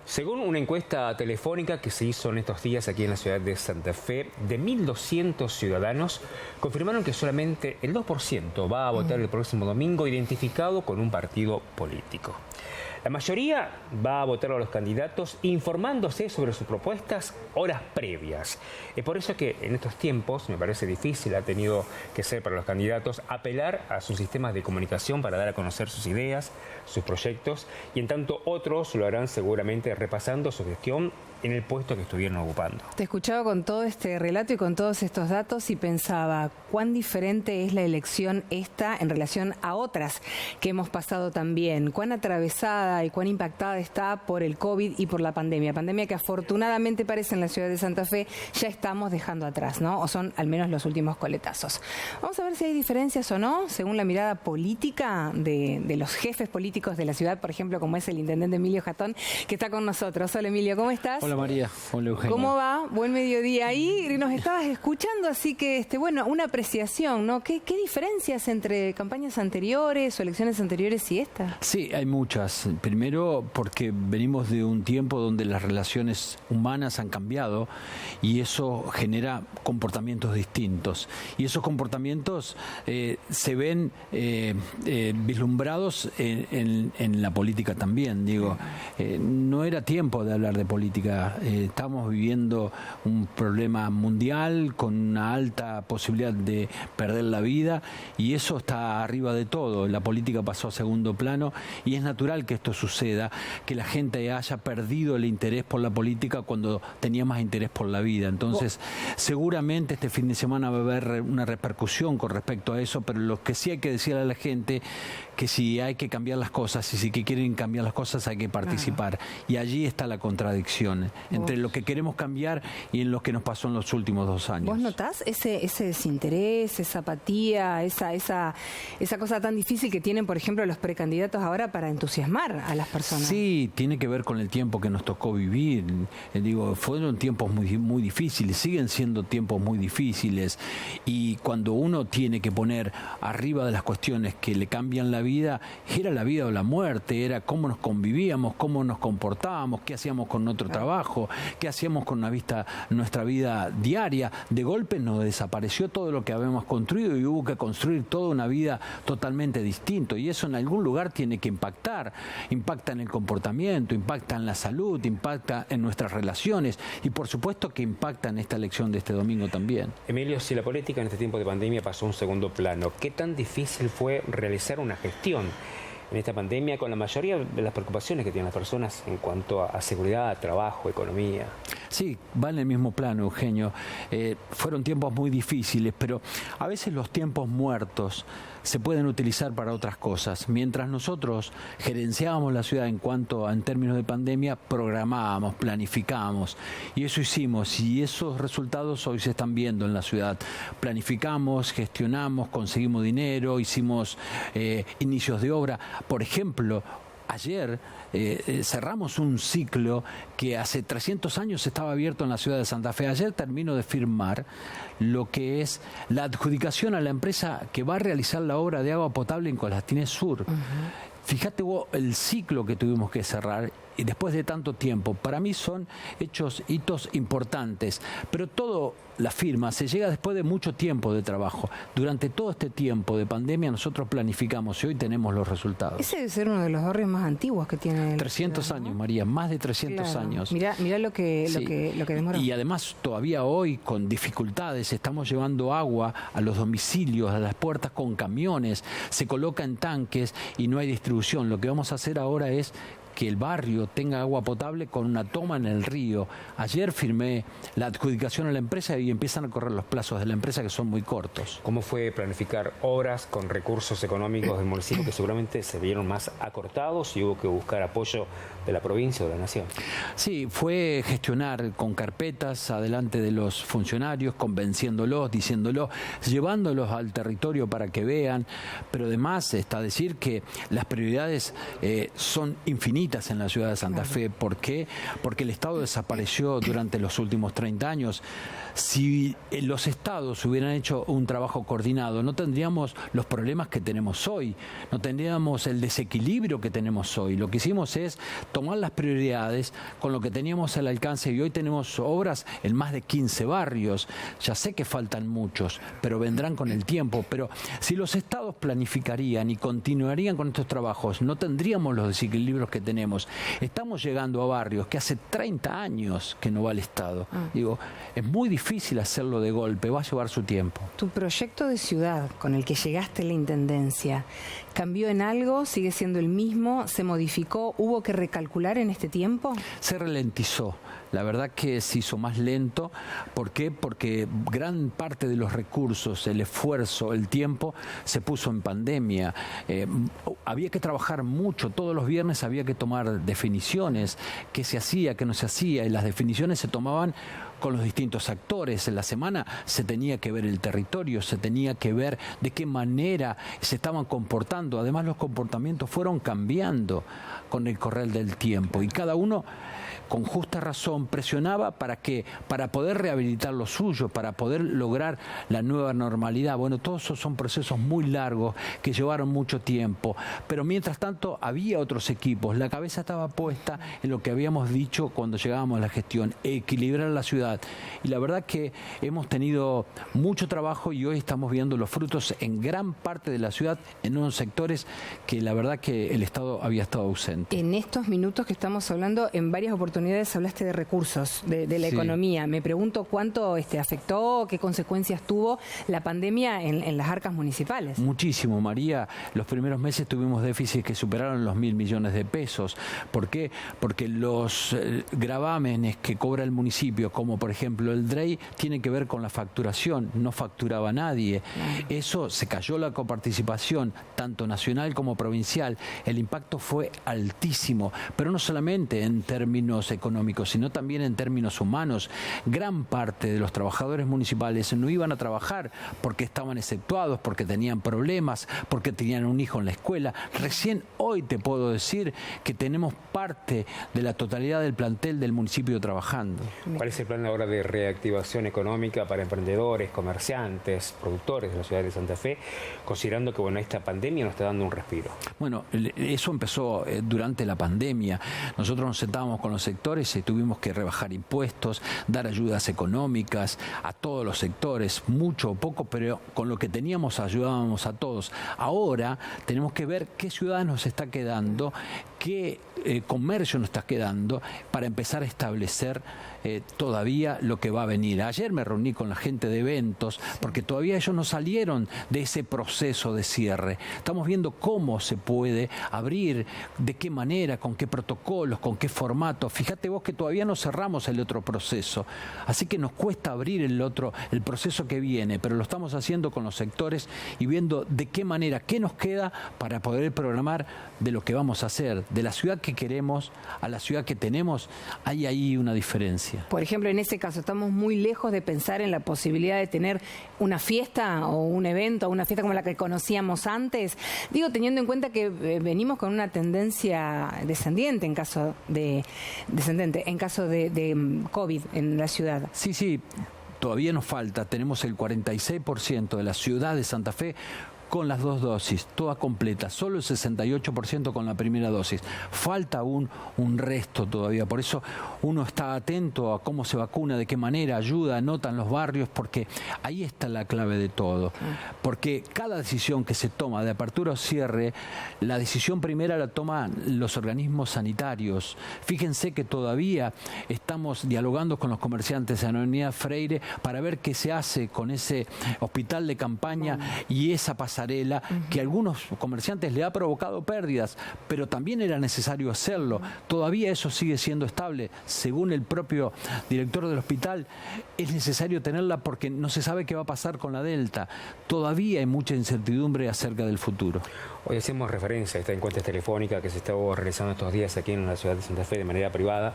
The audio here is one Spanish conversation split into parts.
Según una encuesta telefónica que se hizo en estos días aquí en la ciudad de Santa Fe, de 1.200 ciudadanos confirmaron que solamente el 2% va a votar el próximo domingo identificado con un partido político. La mayoría va a votar a los candidatos informándose sobre sus propuestas horas previas. Es por eso que en estos tiempos me parece difícil, ha tenido que ser para los candidatos apelar a sus sistemas de comunicación para dar a conocer sus ideas, sus proyectos, y en tanto otros lo harán seguramente repasando su gestión en el puesto que estuvieron ocupando. Te escuchaba con todo este relato y con todos estos datos y pensaba cuán diferente es la elección esta en relación a otras que hemos pasado también, cuán atravesada y cuán impactada está por el COVID y por la pandemia que afortunadamente parece en la ciudad de Santa Fe ya estamos dejando atrás, ¿no? O son al menos los últimos coletazos. Vamos a ver si hay diferencias o no, según la mirada política de los jefes políticos de la ciudad, por ejemplo, como es el intendente Emilio Jatón, que está con nosotros. Hola Emilio, ¿cómo estás? Hola María, hola Eugenio. ¿Cómo va? Buen mediodía. Ahí nos estabas escuchando, así que, bueno, una apreciación, ¿no? ¿Qué diferencias entre campañas anteriores o elecciones anteriores y esta? Sí, hay muchas. Primero, porque venimos de un tiempo donde las relaciones humanas han cambiado y eso genera comportamientos distintos. Y esos comportamientos se ven vislumbrados en la política también. Digo, no era tiempo de hablar de política. Estamos viviendo un problema mundial con una alta posibilidad de perder la vida y eso está arriba de todo. La política pasó a segundo plano y es natural que esto suceda, que la gente haya perdido el interés por la política cuando tenía más interés por la vida. Entonces, seguramente este fin de semana va a haber una repercusión con respecto a eso, pero lo que sí hay que decirle a la gente que si hay que cambiar las cosas y si quieren cambiar las cosas hay que participar. Y allí está la contradicción entre lo que queremos cambiar y en lo que nos pasó en los últimos 2 años. ¿Vos notás ese desinterés, esa apatía, esa cosa tan difícil que tienen, por ejemplo, los precandidatos ahora para entusiasmar a las personas? Sí, tiene que ver con el tiempo que nos tocó vivir. Digo, fueron tiempos muy difíciles, siguen siendo tiempos muy difíciles y cuando uno tiene que poner arriba de las cuestiones que le cambian la vida, era la vida o la muerte, era cómo nos convivíamos, cómo nos comportábamos, qué hacíamos con nuestro trabajo, qué hacíamos con nuestra vida diaria. De golpe nos desapareció todo lo que habíamos construido y hubo que construir toda una vida totalmente distinta y eso en algún lugar tiene que impacta en el comportamiento, impacta en la salud, impacta en nuestras relaciones y por supuesto que impacta en esta elección de este domingo también. Emilio, si la política en este tiempo de pandemia pasó a un segundo plano, ¿qué tan difícil fue realizar una gestión en esta pandemia con la mayoría de las preocupaciones que tienen las personas en cuanto a seguridad, trabajo, economía? Sí, va en el mismo plano, Eugenio. Fueron tiempos muy difíciles, pero a veces los tiempos muertos se pueden utilizar para otras cosas. Mientras nosotros gerenciábamos la ciudad en términos de pandemia, programábamos, planificábamos, y eso hicimos, y esos resultados hoy se están viendo en la ciudad. Planificamos, gestionamos, conseguimos dinero, hicimos inicios de obra. Por ejemplo, ayer cerramos un ciclo que hace 300 años estaba abierto en la ciudad de Santa Fe. Ayer termino de firmar lo que es la adjudicación a la empresa que va a realizar la obra de agua potable en Colatines Sur. Fíjate vos el ciclo que tuvimos que cerrar y después de tanto tiempo. Para mí son hitos importantes, pero todo la firma se llega después de mucho tiempo de trabajo. Durante todo este tiempo de pandemia nosotros planificamos y hoy tenemos los resultados. Ese debe ser uno de los barrios más antiguos que tiene. 300 años, María, más de 300 años. Mirá lo que demoró. Y además todavía hoy con dificultades estamos llevando agua a los domicilios, a las puertas con camiones, se coloca en tanques y no hay distribución. Lo que vamos a hacer ahora es que el barrio tenga agua potable con una toma en el río. Ayer firmé la adjudicación a la empresa y empiezan a correr los plazos de la empresa que son muy cortos. ¿Cómo fue planificar obras con recursos económicos del municipio que seguramente se vieron más acortados y hubo que buscar apoyo de la provincia o de la nación? Sí, fue gestionar con carpetas adelante de los funcionarios, convenciéndolos, diciéndolos, llevándolos al territorio para que vean, pero además está decir que las prioridades son infinitas infinitas en la ciudad de Santa Fe. ¿Por qué? Porque el Estado desapareció durante los últimos 30 años. Si los estados hubieran hecho un trabajo coordinado, no tendríamos los problemas que tenemos hoy, no tendríamos el desequilibrio que tenemos hoy. Lo que hicimos es tomar las prioridades con lo que teníamos al alcance, y hoy tenemos obras en más de 15 barrios. Ya sé que faltan muchos, pero vendrán con el tiempo. Pero si los estados planificarían y continuarían con estos trabajos, no tendríamos los desequilibrios que tenemos. Estamos llegando a barrios que hace 30 años que no va al Estado. Digo, es muy difícil hacerlo de golpe, va a llevar su tiempo. ¿Tu proyecto de ciudad con el que llegaste a la Intendencia cambió en algo? ¿Sigue siendo el mismo? ¿Se modificó? ¿Hubo que recalcular en este tiempo? Se ralentizó. La verdad que se hizo más lento. ¿Por qué? Porque gran parte de los recursos, el esfuerzo, el tiempo se puso en pandemia. Había que trabajar mucho. Todos los viernes había que tomar definiciones. ¿Qué se hacía? ¿Qué no se hacía? Y las definiciones se tomaban con los distintos actores. En la semana se tenía que ver el territorio, se tenía que ver de qué manera se estaban comportando. Además, los comportamientos fueron cambiando con el correr del tiempo, y cada uno, con justa razón, presionaba para poder rehabilitar lo suyo, para poder lograr la nueva normalidad. Bueno, todos esos son procesos muy largos que llevaron mucho tiempo, pero mientras tanto había otros equipos. La cabeza estaba puesta en lo que habíamos dicho cuando llegábamos a la gestión: equilibrar la ciudad. Y la verdad que hemos tenido mucho trabajo, y hoy estamos viendo los frutos en gran parte de la ciudad, en unos sectores que la verdad que el Estado había estado ausente. En estos minutos que estamos hablando, en varias oportunidades hablaste de recursos, de la economía. Me pregunto cuánto afectó, qué consecuencias tuvo la pandemia en las arcas municipales. Muchísimo, María. Los primeros meses tuvimos déficits que superaron los 1.000 millones de pesos. ¿Por qué? Porque los gravámenes que cobra el municipio, como por ejemplo el DREI, tienen que ver con la facturación. No facturaba nadie. Eso se cayó la coparticipación, tanto nacional como provincial. El impacto fue altísimo, pero no solamente en términos económicos, sino también en términos humanos. Gran parte de los trabajadores municipales no iban a trabajar porque estaban exceptuados, porque tenían problemas, porque tenían un hijo en la escuela. Recién hoy te puedo decir que tenemos parte de la totalidad del plantel del municipio trabajando. ¿Cuál es el plan ahora de reactivación económica para emprendedores, comerciantes, productores de la ciudad de Santa Fe, considerando que esta pandemia nos está dando un respiro? Bueno, eso empezó durante la pandemia. Nosotros nos sentábamos con los sectores y tuvimos que rebajar impuestos, dar ayudas económicas a todos los sectores, mucho o poco, pero con lo que teníamos ayudábamos a todos. Ahora tenemos que ver qué ciudad nos está quedando, qué comercio nos está quedando, para empezar a establecer todavía lo que va a venir. Ayer me reuní con la gente de eventos, porque todavía ellos no salieron de ese proceso de cierre. Estamos viendo cómo se puede abrir, de qué manera, con qué protocolos, con qué formato. Fíjate vos que todavía no cerramos el otro proceso, así que nos cuesta abrir el proceso que viene, pero lo estamos haciendo con los sectores y viendo de qué manera, qué nos queda para poder programar de lo que vamos a hacer, de la ciudad que queremos a la ciudad que tenemos. Hay ahí una diferencia. Por ejemplo, en ese caso, estamos muy lejos de pensar en la posibilidad de tener una fiesta o un evento, una fiesta como la que conocíamos antes. Digo, teniendo en cuenta que venimos con una tendencia descendiente en caso de COVID en la ciudad. Sí, todavía nos falta. Tenemos el 46% de la ciudad de Santa Fe con las 2 dosis, toda completa, solo el 68% con la primera dosis. Falta un resto todavía, por eso uno está atento a cómo se vacuna, de qué manera, ayuda, anota en los barrios, porque ahí está la clave de todo. Porque cada decisión que se toma de apertura o cierre, la decisión primera la toman los organismos sanitarios. Fíjense que todavía estamos dialogando con los comerciantes de Avenida Freire para ver qué se hace con ese hospital de campaña y esa pasarela que a algunos comerciantes le ha provocado pérdidas, pero también era necesario hacerlo. Todavía eso sigue siendo estable. Según el propio director del hospital, es necesario tenerla porque no se sabe qué va a pasar con la Delta. Todavía hay mucha incertidumbre acerca del futuro. Hoy hacemos referencia a esta encuesta telefónica que se estaba realizando estos días aquí en la ciudad de Santa Fe de manera privada,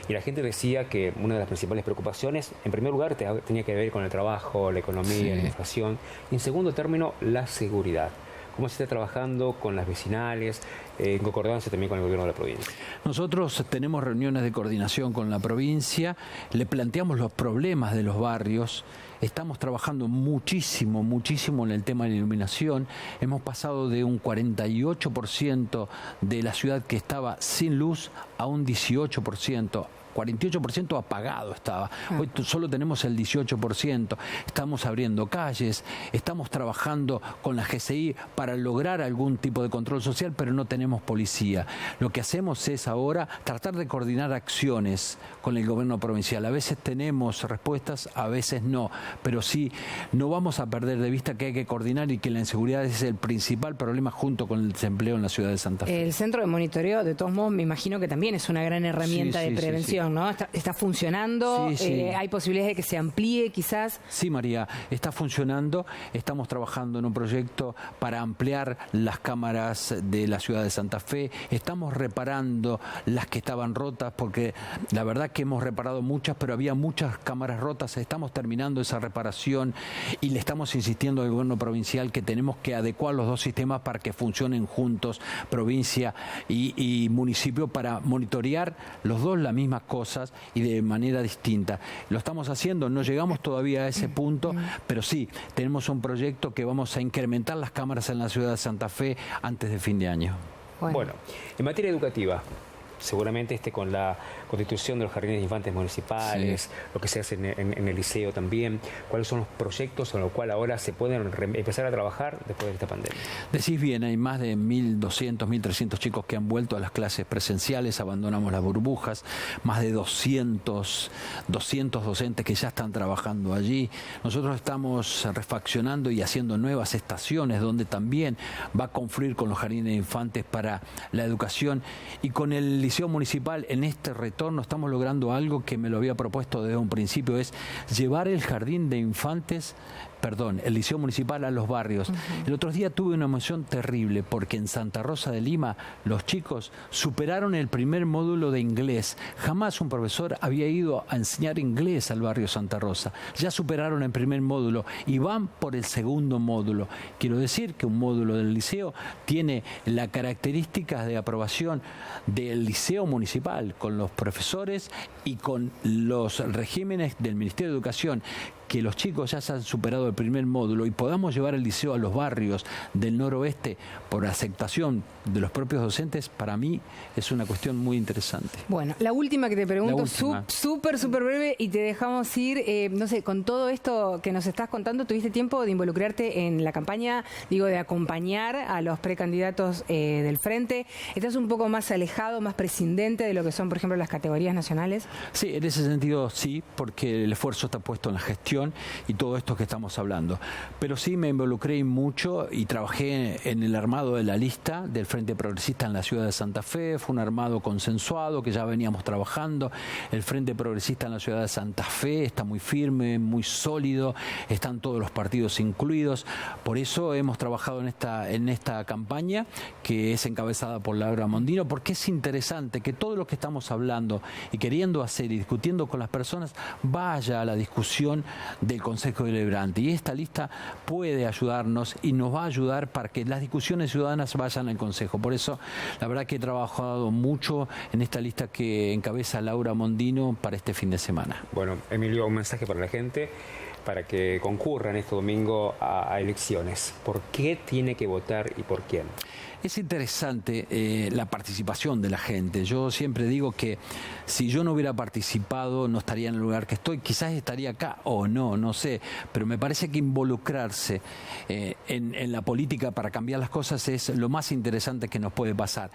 y la gente decía que una de las principales preocupaciones, en primer lugar, tenía que ver con el trabajo, la economía, la inflación, y en segundo término, la seguridad. ¿Cómo se está trabajando con las vecinales, en concordancia también con el gobierno de la provincia. Nosotros tenemos reuniones de coordinación con la provincia, le planteamos los problemas de los barrios, estamos trabajando muchísimo en el tema de la iluminación. Hemos pasado de un 48% de la ciudad que estaba sin luz a un 18%. 48% apagado estaba. Hoy solo tenemos el 18%. Estamos abriendo calles, estamos trabajando con la GCI para lograr algún tipo de control social, pero no tenemos policía. Lo que hacemos es ahora tratar de coordinar acciones con el gobierno provincial. A veces tenemos respuestas, a veces no, pero sí, no vamos a perder de vista que hay que coordinar y que la inseguridad es el principal problema junto con el desempleo en la ciudad de Santa Fe. El centro de monitoreo, de todos modos, me imagino que también es una gran herramienta de prevención. ¿No? Está funcionando, hay posibilidades de que se amplíe quizás. Sí, María, está funcionando, estamos trabajando en un proyecto para ampliar las cámaras de la ciudad de Santa Fe, estamos reparando las que estaban rotas, porque la verdad que hemos reparado muchas, pero había muchas cámaras rotas, estamos terminando esa reparación y le estamos insistiendo al gobierno provincial que tenemos que adecuar los dos sistemas para que funcionen juntos, provincia y municipio, para monitorear los dos las mismas cosas y de manera distinta. Lo estamos haciendo, no llegamos todavía a ese punto, pero sí, tenemos un proyecto que vamos a incrementar las cámaras en la ciudad de Santa Fe antes de fin de año. Bueno, en materia educativa, seguramente con la constitución de los jardines de infantes municipales, lo que se hace en el liceo también, ¿cuáles son los proyectos en los cuales ahora se pueden empezar a trabajar después de esta pandemia? Decís bien, hay más de 1.200, 1.300 chicos que han vuelto a las clases presenciales, abandonamos las burbujas, más de 200 docentes que ya están trabajando allí. Nosotros estamos refaccionando y haciendo nuevas estaciones donde también va a confluir con los jardines de infantes para la educación, y con el liceo municipal en este retorno estamos logrando algo que me lo había propuesto desde un principio, es llevar el jardín de infantes, el liceo municipal a los barrios. El otro día tuve una emoción terrible porque en Santa Rosa de Lima los chicos superaron el primer módulo de inglés. Jamás un profesor había ido a enseñar inglés al barrio Santa Rosa. Ya superaron el primer módulo y van por el segundo módulo. Quiero decir que un módulo del liceo tiene las características de aprobación del liceo municipal, con los profesores y con los regímenes del Ministerio de Educación. Que los chicos ya se han superado el primer módulo y podamos llevar el liceo a los barrios del noroeste por aceptación de los propios docentes, para mí es una cuestión muy interesante. Bueno, la última que te pregunto, súper breve, y te dejamos ir, no sé, con todo esto que nos estás contando, ¿tuviste tiempo de involucrarte en la campaña, de acompañar a los precandidatos del Frente? ¿Estás un poco más alejado, más prescindente de lo que son, por ejemplo, las categorías nacionales? Sí, en ese sentido sí, porque el esfuerzo está puesto en la gestión y todo esto que estamos hablando. Pero sí me involucré mucho y trabajé en el armado de la lista del Frente Progresista en la ciudad de Santa Fe. Fue un armado consensuado que ya veníamos trabajando. El Frente Progresista en la ciudad de Santa Fe está muy firme, muy sólido, están todos los partidos incluidos. Por eso hemos trabajado en esta campaña que es encabezada por Laura Mondino, porque es interesante que todo lo que estamos hablando y queriendo hacer y discutiendo con las personas vaya a la discusión del Consejo Deliberante, y esta lista puede ayudarnos y nos va a ayudar para que las discusiones ciudadanas vayan al Consejo. Por eso, la verdad que he trabajado mucho en esta lista que encabeza Laura Mondino para este fin de semana. Bueno, Emilio, un mensaje para la gente para que concurran este domingo a elecciones. ¿Por qué tiene que votar y por quién? Es interesante la participación de la gente. Yo siempre digo que si yo no hubiera participado no estaría en el lugar que estoy, quizás estaría acá o no sé, pero me parece que involucrarse en la política para cambiar las cosas es lo más interesante que nos puede pasar.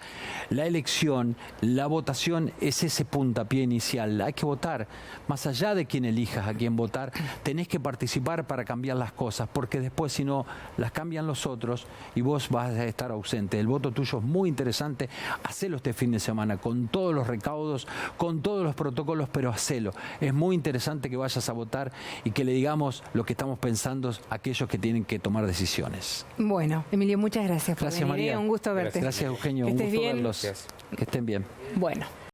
La elección, la votación es ese puntapié inicial. Hay que votar, más allá de quién elijas a quién votar, tenés que participar para cambiar las cosas, porque después si no las cambian los otros y vos vas a estar ausente. El voto tuyo es muy interesante, hacelo este fin de semana con todos los recaudos, con todos los protocolos, pero hacelo. Es muy interesante que vayas a votar y que le digamos lo que estamos pensando a aquellos que tienen que tomar decisiones. Bueno, Emilio, muchas gracias por venir. María. Un gusto verte. Gracias, Eugenio. Un gusto verlos. Que estén bien. Bueno.